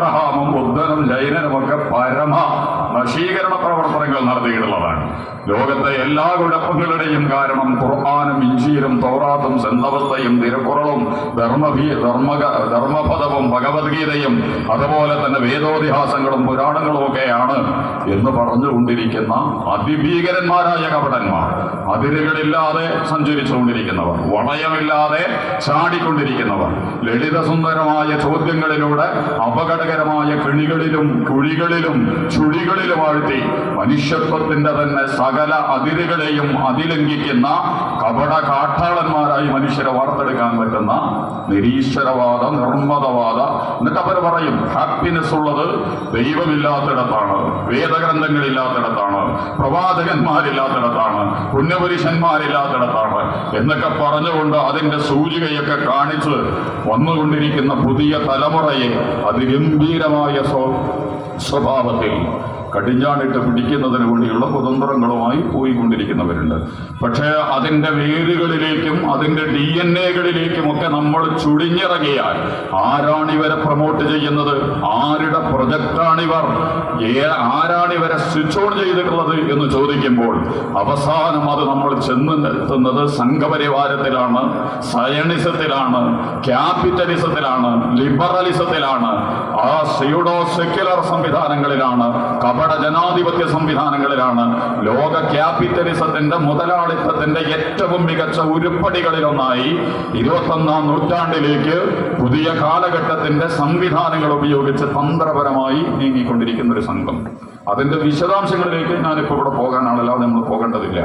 അബ്രഹാമും ബുദ്ധനും ജൈനനുമൊക്കെ പരമ നശീകരണ പ്രവർത്തനങ്ങൾ നടത്തിയിട്ടുള്ളതാണ്. ലോകത്തെ എല്ലാ കുഴപ്പങ്ങളുടെയും കാരണം ഖുർആനും ഇഞ്ചീലും തൗറാത്തും സെന്തവസ്ഥയും തിരുക്കുറളും ധർമ്മപദവും ഭഗവത്ഗീതയും അതുപോലെ തന്നെ വേദോതിഹാസങ്ങളും പുരാണങ്ങളും ഒക്കെയാണ് എന്ന് പറഞ്ഞുകൊണ്ടിരിക്കുന്ന അതിഭീകരന്മാരായ കപടന്മാർ, അതിരുകളില്ലാതെ സഞ്ചരിച്ചുകൊണ്ടിരിക്കുന്നവർ, വളയമില്ലാതെ ചാടിക്കൊണ്ടിരിക്കുന്നവർ, ലളിതസുന്ദരമായ ചോദ്യങ്ങളിലൂടെ അപകടകരമായ കെണികളിലും കുഴികളിലും ചുഴികളിലും ആഴ്ത്തി മനുഷ്യത്വത്തിന്റെ തന്നെ സകല അതിരുകളെയും അതിലംഘിക്കുന്ന കപട കാട്ടാളന്മാരായി മനുഷ്യരെ വാർത്തെടുക്കാൻ പറ്റുന്ന നിരീശ്വരവാദ നിർമ്മതവാദ. എന്നിട്ട് അവർ പറയും ഹാപ്പിനെസ് ഉള്ളത് ദൈവമില്ലാത്തിടത്താണ്, വേദഗ്രന്ഥങ്ങളില്ലാത്തിടത്താണ്, പ്രവാചകന്മാരില്ലാത്തിടത്താണ്, പുണ്യപുരുഷന്മാരില്ലാത്തിടത്താണ് എന്നൊക്കെ പറഞ്ഞുകൊണ്ട് അതിന്റെ സൂചികയൊക്കെ കാണിച്ച് വന്നുകൊണ്ടിരിക്കുന്ന പുതിയ തലമുറയെ അതിഗംഭീരമായ സ്വഭാവത്തിൽ കടിഞ്ഞാണിട്ട് പിടിക്കുന്നതിന് വേണ്ടിയുള്ള കുതന്ത്രങ്ങളുമായി പോയിക്കൊണ്ടിരിക്കുന്നവരുണ്ട്. പക്ഷേ അതിൻ്റെ വേരുകളിലേക്കും അതിൻ്റെ DNA ഒക്കെ നമ്മൾ ചുഴിഞ്ഞിറങ്ങിയാൽ ആരാണിവരെ പ്രൊമോട്ട് ചെയ്യുന്നത്, ആരുടെ പ്രൊജക്റ്റാണിവർ, ആരാണിവരെ സ്വിച്ച് ഓൺ ചെയ്തിട്ടുള്ളത് എന്ന് ചോദിക്കുമ്പോൾ അവസാനം അത് നമ്മൾ ചെന്നെത്തുന്നത് സംഘപരിവാരത്തിലാണ്, സയണിസത്തിലാണ്, ക്യാപിറ്റലിസത്തിലാണ്, ലിബറലിസത്തിലാണ്, ആ സ്യൂഡോ സെക്യുലർ സംവിധാനങ്ങളിലാണ്, കപട ജനാധിപത്യ സംവിധാനങ്ങളിലാണ്. ലോക ക്യാപിറ്റലിസത്തിന്റെ മുതലാളിത്തത്തിന്റെ ഏറ്റവും മികച്ച ഉരുപ്പടികളിലൊന്നായി 21ാം നൂറ്റാണ്ടിലേക്ക് പുതിയ കാലഘട്ടത്തിന്റെ സംവിധാനങ്ങൾ ഉപയോഗിച്ച് തന്ത്രപരമായി നീങ്ങിക്കൊണ്ടിരിക്കുന്ന ഒരു സംഘം. അതിന്റെ വിശദാംശങ്ങളിലേക്ക് ഞാനിപ്പോൾ ഇവിടെ പോകാനാണല്ലോ, നമ്മൾ പോകേണ്ടതില്ല.